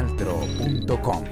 elcanaltro.com.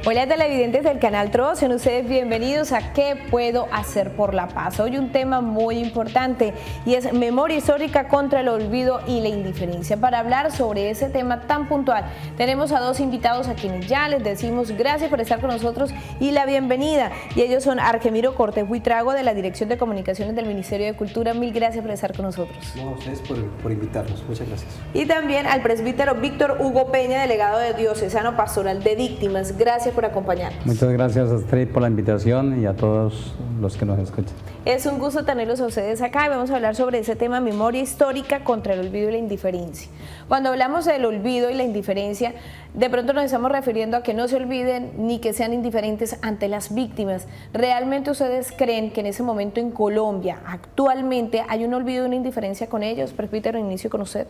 Hola televidentes del canal TRO, sean ustedes bienvenidos a ¿Qué puedo hacer por la paz? Hoy un tema muy importante y es memoria histórica contra el olvido y la indiferencia. Para hablar sobre ese tema tan puntual tenemos a dos invitados a quienes ya les decimos gracias por estar con nosotros y la bienvenida. Y ellos son Argemiro Cortés Buitrago de la Dirección de Comunicaciones del Ministerio de Cultura. Mil gracias por estar con nosotros. No, a ustedes por invitarnos, muchas gracias. Y también al presbítero Víctor Hugo Peña, delegado de Diocesano Pastoral de Víctimas. Gracias por acompañarnos. Muchas gracias a Astrid por la invitación y a todos los que nos escuchan. Es un gusto tenerlos a ustedes acá y vamos a hablar sobre ese tema, memoria histórica contra el olvido y la indiferencia. Cuando hablamos del olvido y la indiferencia, de pronto nos estamos refiriendo a que no se olviden ni que sean indiferentes ante las víctimas. ¿Realmente ustedes creen que en ese momento en Colombia, actualmente, hay un olvido y una indiferencia con ellos? Presbítero, inicio con usted.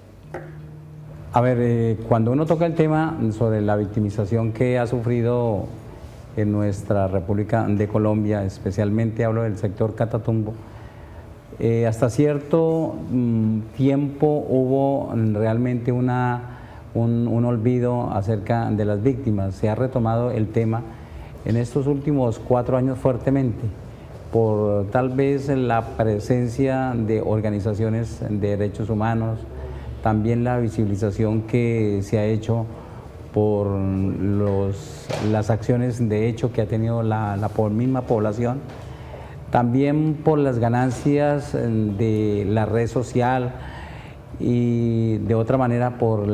A ver, cuando uno toca el tema sobre la victimización que ha sufrido en nuestra República de Colombia, especialmente hablo del sector Catatumbo, hasta cierto tiempo hubo realmente un olvido acerca de las víctimas. Se ha retomado el tema en estos últimos 4 años fuertemente, por tal vez la presencia de organizaciones de derechos humanos, también la visibilización que se ha hecho por las acciones de hecho que ha tenido la misma población, también por las ganancias de la red social y de otra manera por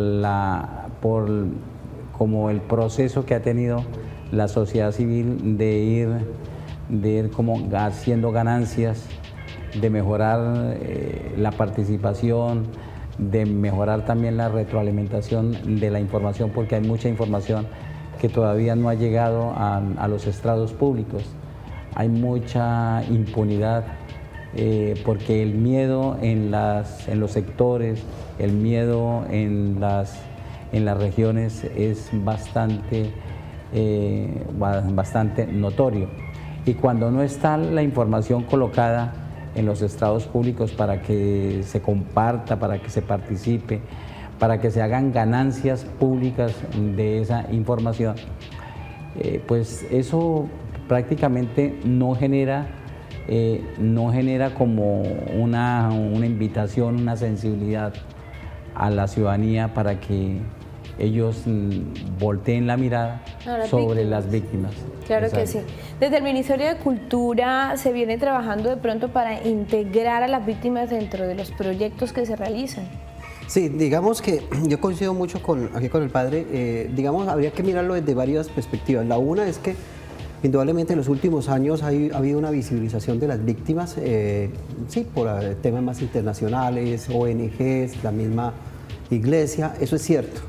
como el proceso que ha tenido la sociedad civil de ir como haciendo ganancias, de mejorar la participación, de mejorar también la retroalimentación de la información, porque hay mucha información que todavía no ha llegado a los estrados públicos. Hay mucha impunidad porque el miedo en los sectores, el miedo en las regiones es bastante notorio. Y cuando no está la información colocada en los estrados públicos para que se comparta, para que se participe, para que se hagan ganancias públicas de esa información, pues eso prácticamente no genera como una invitación, una sensibilidad a la ciudadanía para que ellos volteen la mirada sobre las víctimas. Claro que sí. Desde el Ministerio de Cultura se viene trabajando de pronto para integrar a las víctimas dentro de los proyectos que se realizan. Sí, digamos que yo coincido mucho aquí con el padre. Digamos, habría que mirarlo desde varias perspectivas. La una es que indudablemente en los últimos años ha habido una visibilización de las víctimas, sí, por temas más internacionales, ONGs, la misma iglesia, eso es cierto.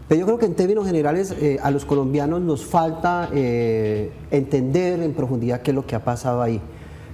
Pero yo creo que en términos generales a los colombianos nos falta entender en profundidad qué es lo que ha pasado ahí.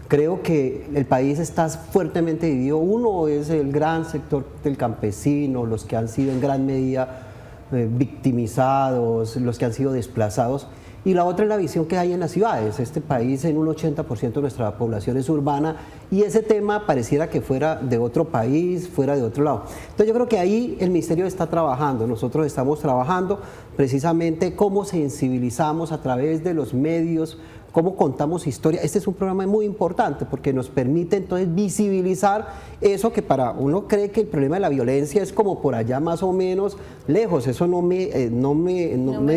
Creo que el país está fuertemente dividido. Uno es el gran sector del campesino, los que han sido en gran medida victimizados, los que han sido desplazados. Y la otra es la visión que hay en las ciudades. Este país, en un 80% de nuestra población es urbana y ese tema pareciera que fuera de otro país, fuera de otro lado. Entonces yo creo que ahí el Ministerio está trabajando. Nosotros estamos trabajando precisamente cómo sensibilizamos a través de los medios, cómo contamos historia. Este es un programa muy importante porque nos permite entonces visibilizar eso que para uno cree que el problema de la violencia es como por allá más o menos lejos. Eso no me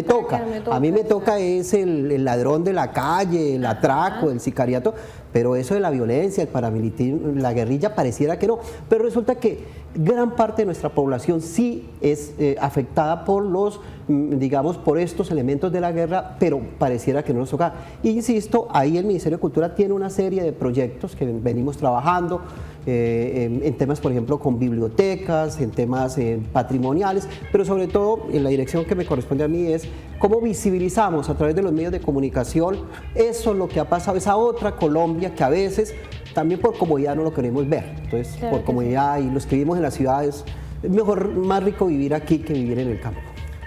toca. A mí me toca es el ladrón de la calle, el atraco, el sicariato, pero eso de la violencia, el paramilitarismo, la guerrilla pareciera que no. Pero resulta que gran parte de nuestra población sí es afectada por los, digamos, por estos elementos de la guerra, pero pareciera que no nos toca. Y insisto, ahí el Ministerio de Cultura tiene una serie de proyectos que venimos trabajando en temas, por ejemplo, con bibliotecas, en temas patrimoniales, pero sobre todo en la dirección que me corresponde a mí es cómo visibilizamos a través de los medios de comunicación eso, lo que ha pasado, esa otra Colombia que a veces también por comodidad no lo queremos ver. Entonces, claro, por comodidad y los que vivimos en las ciudades, es mejor, más rico vivir aquí que vivir en el campo.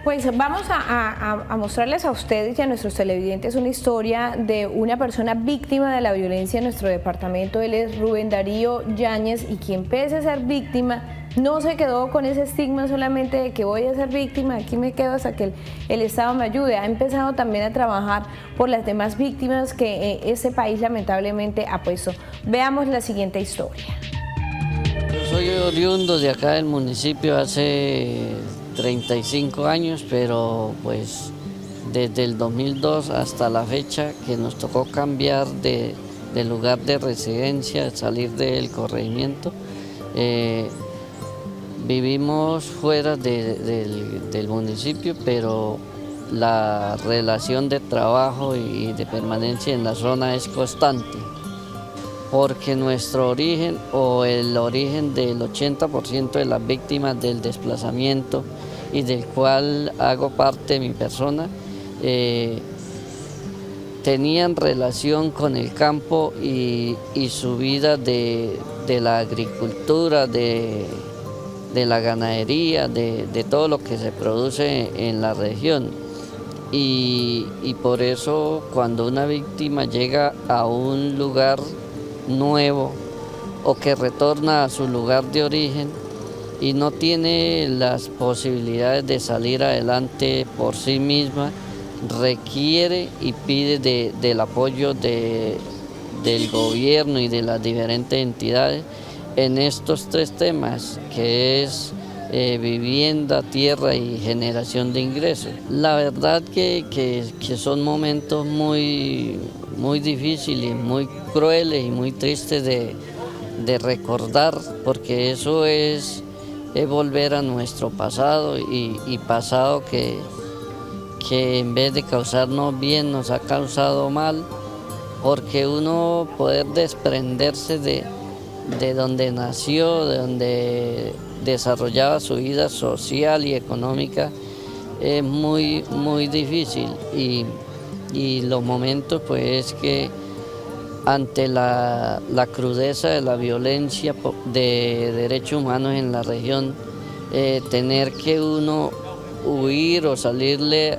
Pues vamos a mostrarles a ustedes y a nuestros televidentes una historia de una persona víctima de la violencia en nuestro departamento. Él es Rubén Darío Yáñez y quien pese a ser víctima no se quedó con ese estigma solamente de que voy a ser víctima, aquí me quedo hasta que el Estado me ayude. Ha empezado también a trabajar por las demás víctimas que este país lamentablemente ha puesto. Veamos la siguiente historia. Yo soy oriundo de acá del municipio hace 35 años, pero pues desde el 2002 hasta la fecha que nos tocó cambiar de lugar de residencia, salir del corregimiento, vivimos fuera del municipio, pero la relación de trabajo y de permanencia en la zona es constante, porque nuestro origen o el origen del 80% de las víctimas del desplazamiento y del cual hago parte mi persona, tenían relación con el campo y su vida de la agricultura, de la ganadería, de todo lo que se produce en la región. Y por eso cuando una víctima llega a un lugar nuevo o que retorna a su lugar de origen y no tiene las posibilidades de salir adelante por sí misma, requiere y pide del apoyo del gobierno y de las diferentes entidades en estos tres temas, que es vivienda, tierra y generación de ingresos. La verdad que son momentos muy difíciles, muy crueles y muy tristes de recordar, porque eso es volver a nuestro pasado y pasado que en vez de causarnos bien nos ha causado mal, porque uno poder desprenderse de donde nació, de donde desarrollaba su vida social y económica, es muy difícil y los momentos pues es que ante la crudeza de la violencia de derechos humanos en la región, tener que uno huir o salir de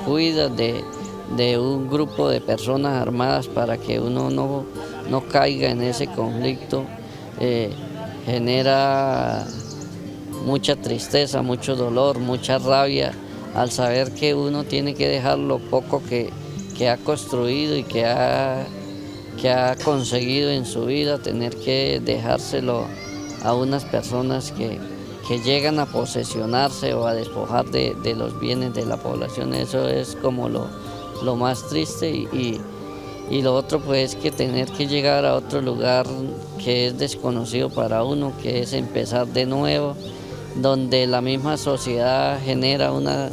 huida de un grupo de personas armadas para que uno no caiga en ese conflicto, genera mucha tristeza, mucho dolor, mucha rabia al saber que uno tiene que dejar lo poco que ha construido y que ha conseguido en su vida, tener que dejárselo a unas personas que llegan a posesionarse o a despojar de los bienes de la población. Eso es como lo más triste y lo otro pues que tener que llegar a otro lugar que es desconocido para uno, que es empezar de nuevo, donde la misma sociedad genera una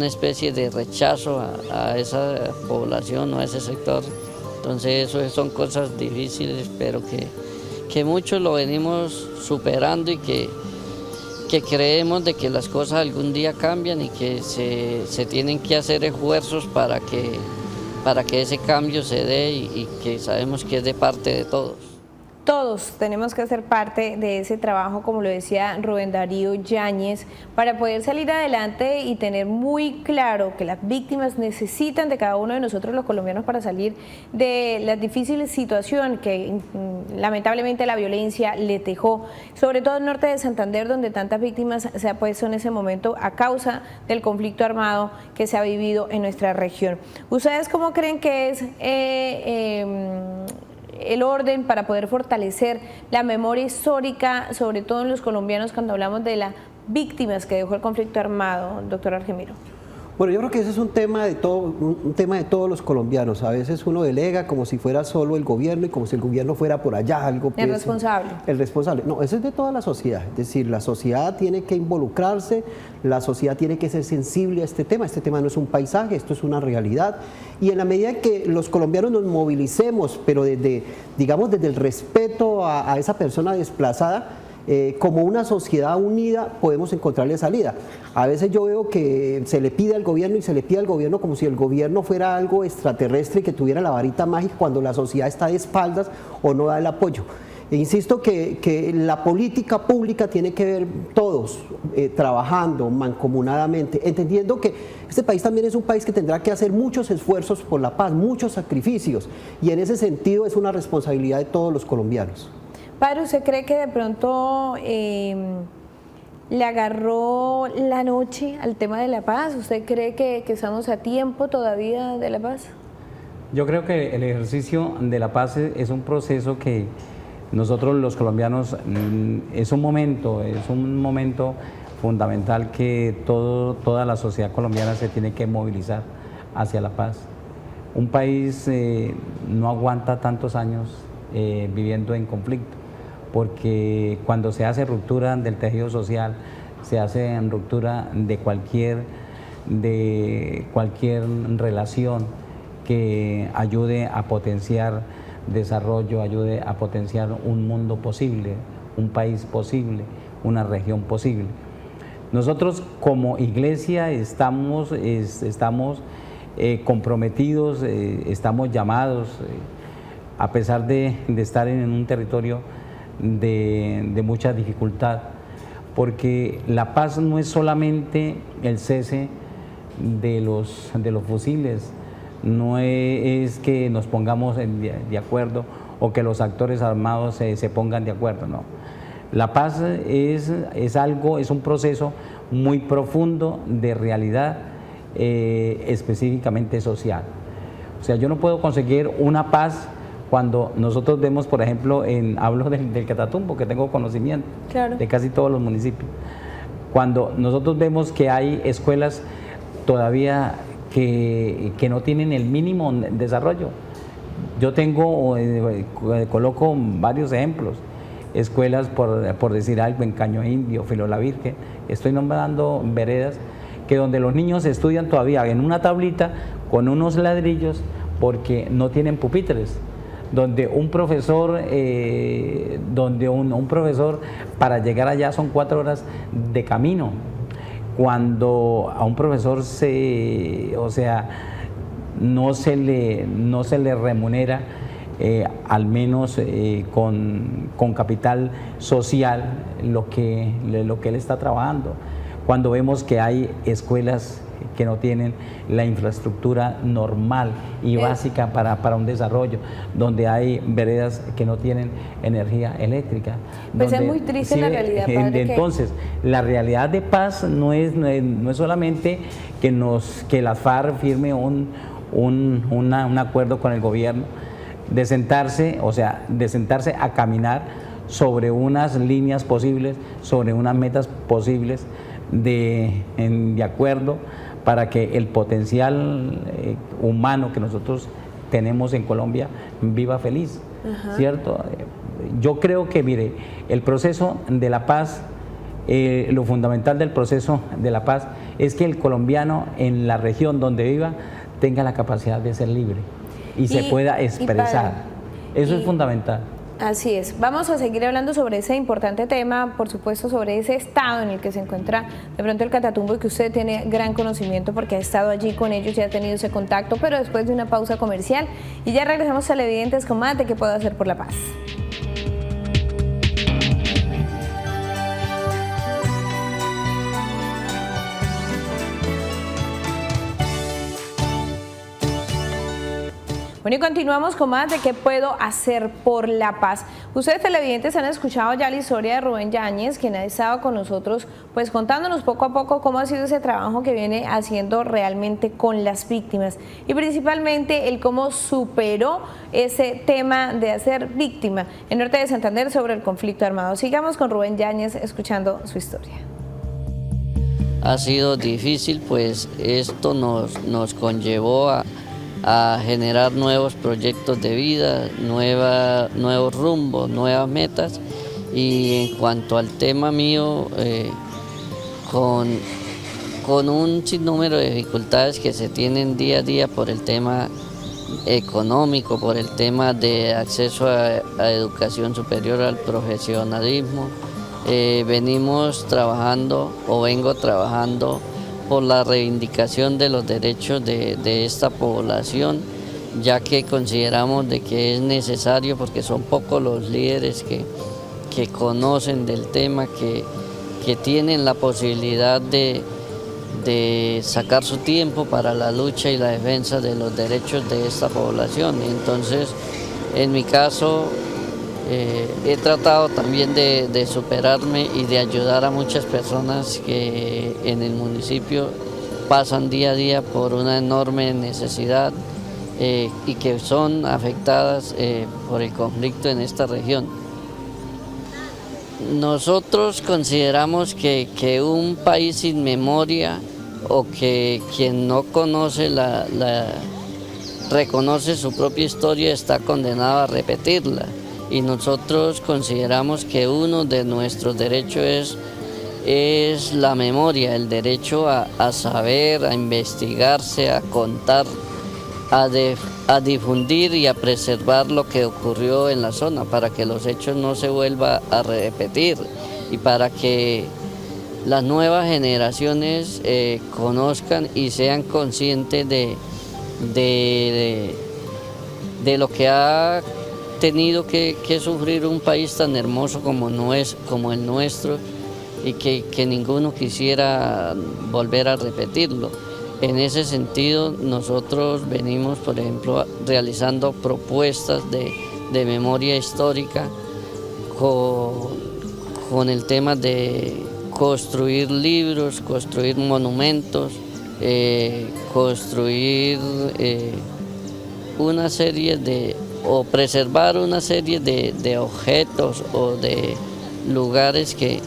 especie de rechazo a esa población o a ese sector. Entonces eso son cosas difíciles, pero que muchos lo venimos superando y que creemos de que las cosas algún día cambian y que se tienen que hacer esfuerzos para que ese cambio se dé y que sabemos que es de parte de todos. Todos tenemos que hacer parte de ese trabajo, como lo decía Rubén Darío Yáñez, para poder salir adelante y tener muy claro que las víctimas necesitan de cada uno de nosotros los colombianos para salir de la difícil situación que lamentablemente la violencia le dejó, sobre todo en el norte de Santander, donde tantas víctimas se ha puesto en ese momento a causa del conflicto armado que se ha vivido en nuestra región. ¿Ustedes cómo creen que es el orden para poder fortalecer la memoria histórica, sobre todo en los colombianos, cuando hablamos de las víctimas que dejó el conflicto armado, doctor Argemiro? Bueno, yo creo que ese es un tema de un tema de todos los colombianos. A veces uno delega como si fuera solo el gobierno y como si el gobierno fuera por allá algo. El responsable. El responsable. No, eso es de toda la sociedad. Es decir, la sociedad tiene que involucrarse, la sociedad tiene que ser sensible a este tema. Este tema no es un paisaje, esto es una realidad. Y en la medida que los colombianos nos movilicemos, pero digamos desde el respeto a esa persona desplazada, como una sociedad unida podemos encontrarle salida. A veces yo veo que se le pide al gobierno y se le pide al gobierno como si el gobierno fuera algo extraterrestre y que tuviera la varita mágica cuando la sociedad está de espaldas o no da el apoyo. E insisto que la política pública tiene que ver todos trabajando mancomunadamente, entendiendo que este país también es un país que tendrá que hacer muchos esfuerzos por la paz, muchos sacrificios, y en ese sentido es una responsabilidad de todos los colombianos. Padre, ¿usted cree que de pronto le agarró la noche al tema de la paz? ¿Usted cree que estamos a tiempo todavía de la paz? Yo creo que el ejercicio de la paz es un proceso que nosotros los colombianos es un momento fundamental que toda la sociedad colombiana se tiene que movilizar hacia la paz. Un país no aguanta tantos años viviendo en conflicto, porque cuando se hace ruptura del tejido social, se hace ruptura de cualquier relación que ayude a potenciar desarrollo, ayude a potenciar un mundo posible, un país posible, una región posible. Nosotros como iglesia estamos comprometidos, estamos llamados, a pesar de estar en un territorio de mucha dificultad, porque la paz no es solamente el cese de los fusiles, no es que nos pongamos de acuerdo o que los actores armados se pongan de acuerdo, no. La paz es un proceso muy profundo de realidad, específicamente social. O sea, yo no puedo conseguir una paz cuando nosotros vemos, por ejemplo, hablo del Catatumbo, que tengo conocimiento, claro, de casi todos los municipios. Cuando nosotros vemos que hay escuelas todavía que no tienen el mínimo desarrollo. Yo coloco varios ejemplos. Escuelas, por decir algo, en Caño Indio, Filo La Virgen, estoy nombrando veredas que donde los niños estudian todavía en una tablita con unos ladrillos porque no tienen pupitres, donde un profesor para llegar allá son 4 horas de camino, cuando a un profesor no se le remunera al menos con capital social lo que él está trabajando, cuando vemos que hay escuelas que no tienen la infraestructura normal y básica para un desarrollo, donde hay veredas que no tienen energía eléctrica. Pues es muy triste la realidad, padre. Entonces, la realidad de paz no es solamente que la FARC firme un acuerdo con el gobierno, de sentarse a caminar sobre unas líneas posibles, sobre unas metas posibles de acuerdo para que el potencial humano que nosotros tenemos en Colombia viva feliz, ¿cierto? Yo creo que, mire, el proceso de la paz, lo fundamental del proceso de la paz es que el colombiano en la región donde viva tenga la capacidad de ser libre y se pueda expresar. Eso es fundamental. Así es. Vamos a seguir hablando sobre ese importante tema, por supuesto, sobre ese estado en el que se encuentra de pronto el Catatumbo, y que usted tiene gran conocimiento porque ha estado allí con ellos y ha tenido ese contacto, pero después de una pausa comercial y ya regresamos a Televidentes con más de ¿Qué puedo hacer por la paz? Bueno, y continuamos con más de ¿Qué puedo hacer por la paz? Ustedes televidentes han escuchado ya la historia de Rubén Yáñez, quien ha estado con nosotros pues contándonos poco a poco cómo ha sido ese trabajo que viene haciendo realmente con las víctimas y principalmente el cómo superó ese tema de ser víctima en Norte de Santander sobre el conflicto armado. Sigamos con Rubén Yáñez escuchando su historia. ha sido difícil, pues esto nos conllevó a generar nuevos proyectos de vida, nuevos rumbos, nuevas metas. Y en cuanto al tema mío, con un sinnúmero de dificultades que se tienen día a día por el tema económico, por el tema de acceso a educación superior, al profesionalismo, venimos trabajando o vengo trabajando por la reivindicación de los derechos de esta población, ya que consideramos de que es necesario, porque son pocos los líderes que conocen del tema, que tienen la posibilidad de sacar su tiempo para la lucha y la defensa de los derechos de esta población. Entonces, en mi caso, he tratado también de superarme y de ayudar a muchas personas que en el municipio pasan día a día por una enorme necesidad y que son afectadas por el conflicto en esta región. Nosotros consideramos que un país sin memoria, o que quien no conoce reconoce su propia historia, está condenado a repetirla. Y nosotros consideramos que uno de nuestros derechos es la memoria, el derecho a saber, a investigarse, a contar, a difundir y a preservar lo que ocurrió en la zona, para que los hechos no se vuelvan a repetir y para que las nuevas generaciones conozcan y sean conscientes de lo que ha tenido que sufrir un país tan hermoso como el nuestro, y que ninguno quisiera volver a repetirlo. En ese sentido, nosotros venimos, por ejemplo, realizando propuestas de memoria histórica con el tema de construir libros, construir monumentos, construir una serie o preservar una serie de objetos o de lugares que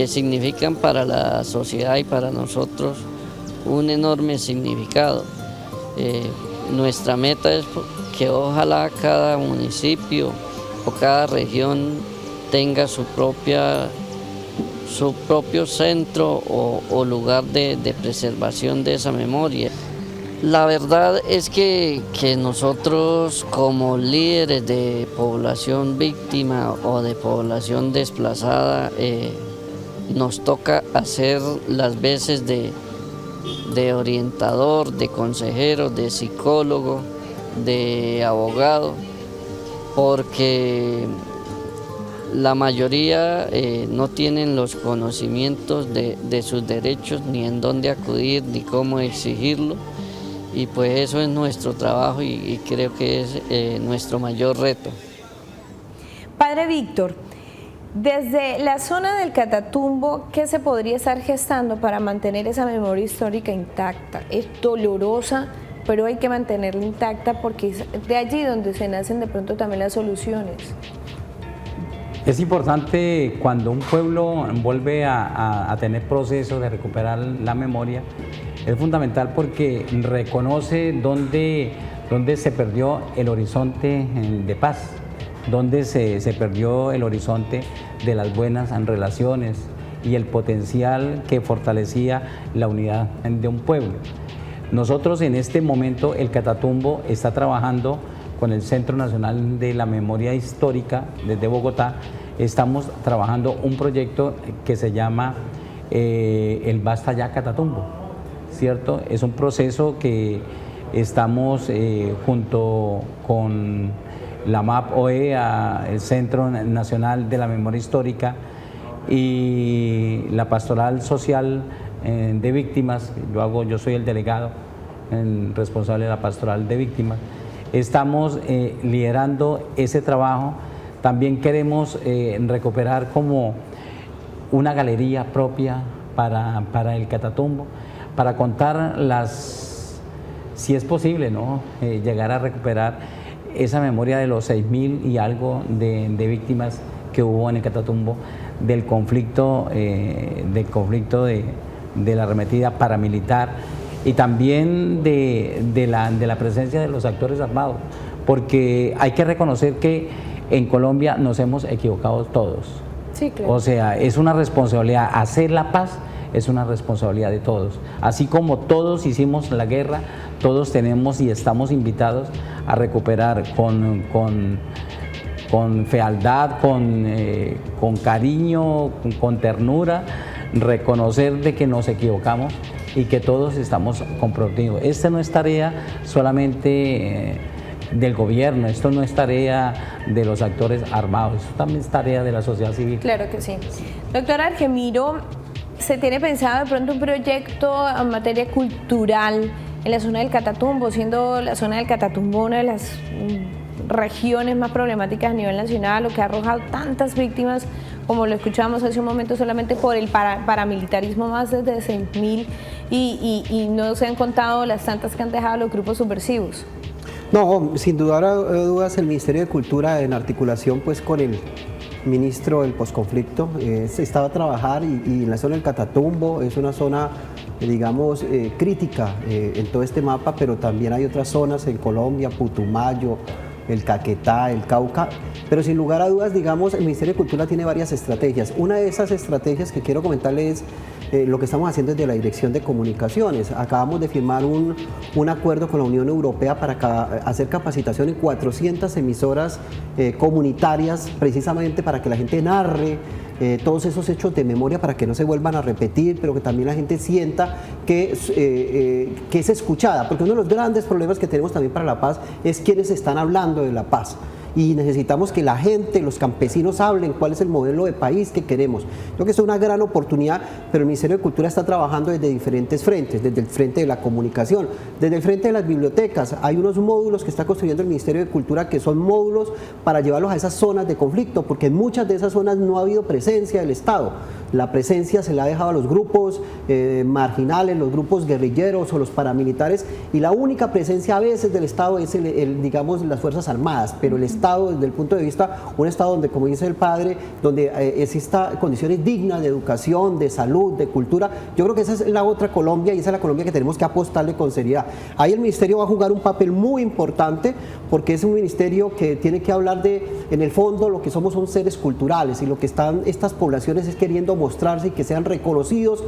significan para la sociedad y para nosotros un enorme significado. Nuestra meta es que ojalá cada municipio o cada región tenga su propio centro o lugar de preservación de esa memoria. La verdad es que nosotros, como líderes de población víctima o de población desplazada, nos toca hacer las veces de orientador, de consejero, de psicólogo, de abogado, porque la mayoría no tienen los conocimientos de sus derechos, ni en dónde acudir, ni cómo exigirlo, y pues eso es nuestro trabajo y creo que es nuestro mayor reto. Padre Víctor, desde la zona del Catatumbo, ¿qué se podría estar gestando para mantener esa memoria histórica intacta? Es dolorosa, pero hay que mantenerla intacta porque es de allí donde se nacen de pronto también las soluciones. Es importante cuando un pueblo vuelve a tener procesos de recuperar la memoria, es fundamental porque reconoce dónde se perdió el horizonte de paz, dónde se perdió el horizonte de las buenas relaciones y el potencial que fortalecía la unidad de un pueblo. Nosotros en este momento, el Catatumbo está trabajando con el Centro Nacional de la Memoria Histórica desde Bogotá. Estamos trabajando un proyecto que se llama el Basta Ya Catatumbo, ¿cierto? Es un proceso que estamos junto con la MAP OEA, el Centro Nacional de la Memoria Histórica y la Pastoral Social de Víctimas. Yo soy el delegado responsable de la Pastoral de Víctimas. Estamos liderando ese trabajo. También queremos recuperar como una galería propia para el Catatumbo, para contar si es posible, ¿no? Llegar a recuperar esa memoria de los 6.000 y algo de víctimas que hubo en el Catatumbo del conflicto la arremetida paramilitar y también de la presencia de los actores armados, porque hay que reconocer que en Colombia nos hemos equivocado todos. Sí, claro. O sea, es una responsabilidad, hacer la paz es una responsabilidad de todos. Así como todos hicimos la guerra, todos tenemos y estamos invitados a recuperar con fealdad, con cariño, con ternura, reconocer de que nos equivocamos y que todos estamos comprometidos. Esta no es tarea solamente del gobierno, esto no es tarea de los actores armados, esto también es tarea de la sociedad civil. Claro que sí. Doctor Argemiro, ¿se tiene pensado de pronto un proyecto en materia cultural en la zona del Catatumbo, siendo la zona del Catatumbo una de las regiones más problemáticas a nivel nacional, o que ha arrojado tantas víctimas, como lo escuchábamos hace un momento, solamente por el paramilitarismo, más de 100.000, y no se han contado las tantas que han dejado los grupos subversivos? No, sin dudas el Ministerio de Cultura, en articulación pues con el ministro del posconflicto, se estaba a trabajar y en la zona del Catatumbo es una zona, digamos, crítica en todo este mapa, pero también hay otras zonas en Colombia, Putumayo, el Caquetá, el Cauca, pero sin lugar a dudas, digamos, el Ministerio de Cultura tiene varias estrategias. Una de esas estrategias que quiero comentarles es lo que estamos haciendo desde la Dirección de Comunicaciones. Acabamos de firmar un acuerdo con la Unión Europea para hacer capacitación en 400 emisoras comunitarias, precisamente para que la gente narre todos esos hechos de memoria, para que no se vuelvan a repetir, pero que también la gente sienta que es escuchada, porque uno de los grandes problemas que tenemos también para la paz es quienes están hablando de la paz. Y necesitamos que la gente, los campesinos hablen cuál es el modelo de país que queremos. Creo que es una gran oportunidad, pero el Ministerio de Cultura está trabajando desde diferentes frentes, desde el frente de la comunicación, desde el frente de las bibliotecas. Hay unos módulos que está construyendo el Ministerio de Cultura que son módulos para llevarlos a esas zonas de conflicto, porque en muchas de esas zonas no ha habido presencia del Estado. La presencia se la ha dejado a los grupos marginales, los grupos guerrilleros o los paramilitares, y la única presencia a veces del Estado es digamos, las Fuerzas Armadas, pero el Estado, desde el punto de vista, un Estado donde, como dice el padre, donde exista condiciones dignas de educación, de salud, de cultura. Yo creo que esa es la otra Colombia, y esa es la Colombia que tenemos que apostarle con seriedad. Ahí el Ministerio va a jugar un papel muy importante, porque es un ministerio que tiene que hablar de, en el fondo, lo que somos son seres culturales, y lo que están estas poblaciones es queriendo mostrarse y que sean reconocidos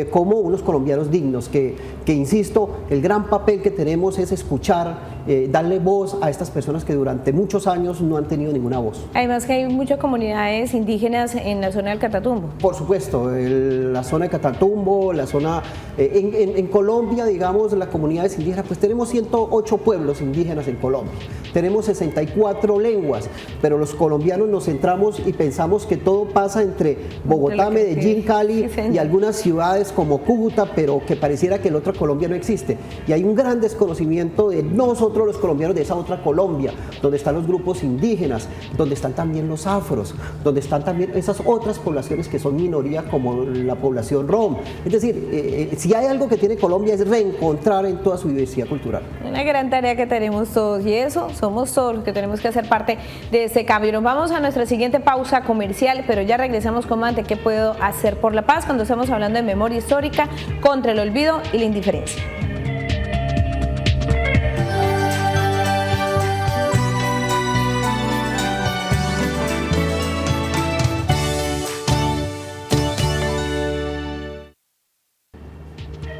como unos colombianos dignos, que insisto, el gran papel que tenemos es escuchar, darle voz a estas personas que durante muchos años no han tenido ninguna voz. Además que hay muchas comunidades indígenas en la zona del Catatumbo. Por supuesto, la zona de Catatumbo, la zona, en Colombia, digamos, las comunidades indígenas, pues tenemos 108 pueblos indígenas en Colombia, tenemos 64 lenguas, pero los colombianos nos centramos y pensamos que todo pasa entre Bogotá, Medellín, Cali y algunas ciudades como Cúcuta, pero que pareciera que el otro Colombia no existe. Y hay un gran desconocimiento de nosotros los colombianos, de esa otra Colombia, donde están los grupos indígenas, donde están también los afros, donde están también esas otras poblaciones que son minoría, como la población rom. Es decir, si hay algo que tiene Colombia es reencontrar en toda su diversidad cultural. Una gran tarea que tenemos todos, y eso somos todos los que tenemos que hacer parte de este cambio. Nos vamos a nuestra siguiente pausa comercial, pero ya regresamos con más de qué puedo hacer por la paz, cuando estamos hablando de memoria histórica contra el olvido y la indiferencia.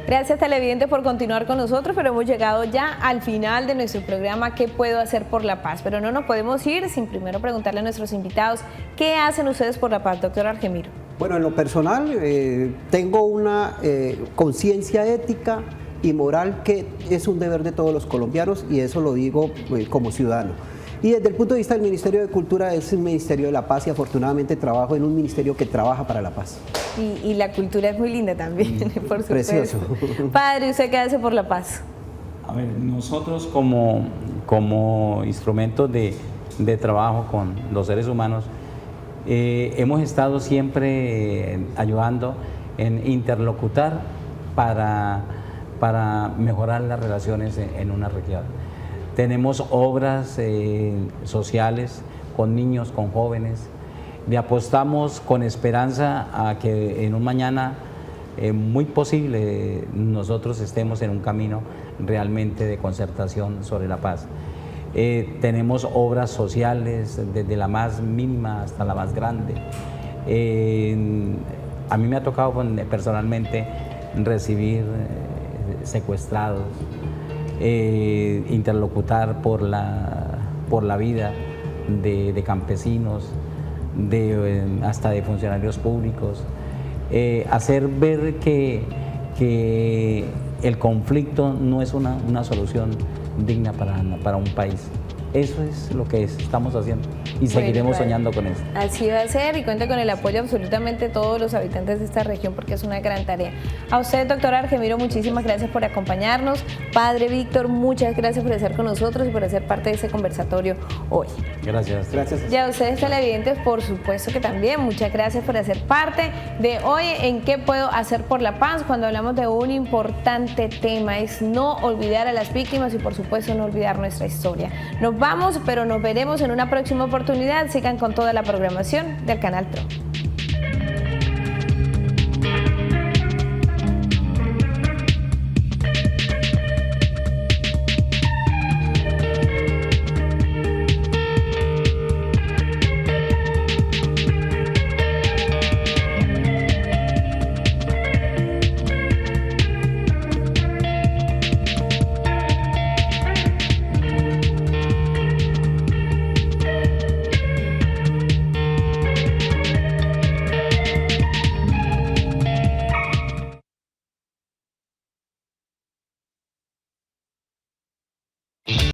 Gracias, televidentes, por continuar con nosotros, pero hemos llegado ya al final de nuestro programa ¿Qué puedo hacer por la paz? Pero no nos podemos ir sin primero preguntarle a nuestros invitados ¿qué hacen ustedes por la paz, doctor Argemiro? Bueno, en lo personal tengo una conciencia ética y moral que es un deber de todos los colombianos, y eso lo digo como ciudadano. Y desde el punto de vista del Ministerio de Cultura, es un Ministerio de la Paz, y afortunadamente trabajo en un ministerio que trabaja para la paz. Y la cultura es muy linda también, por supuesto. Precioso. Padre, ¿usted qué hace por la paz? A ver, nosotros como instrumentos de trabajo con los seres humanos, hemos estado siempre ayudando en interlocutar para mejorar las relaciones en una región. Tenemos obras sociales con niños, con jóvenes. Le apostamos con esperanza a que en un mañana muy posible nosotros estemos en un camino realmente de concertación sobre la paz. Tenemos obras sociales desde la más mínima hasta la más grande. A mí me ha tocado personalmente recibir secuestrados, interlocutar por la vida de campesinos, hasta de funcionarios públicos, hacer ver que el conflicto no es una solución digna para un país. Eso es lo que estamos haciendo y seguiremos soñando con eso. Así va a ser, y cuenta con el apoyo de absolutamente todos los habitantes de esta región porque es una gran tarea. A usted, doctor Argemiro, muchísimas gracias por acompañarnos. Padre Víctor, muchas gracias por estar con nosotros y por ser parte de este conversatorio hoy. Gracias. Gracias. Y a ustedes televidentes, por supuesto que también, muchas gracias por hacer parte de hoy en ¿Qué puedo hacer por la paz? Cuando hablamos de un importante tema, es no olvidar a las víctimas y por supuesto no olvidar nuestra historia. Nos vamos, pero nos veremos en una próxima oportunidad. Sigan con toda la programación del Canal Tro.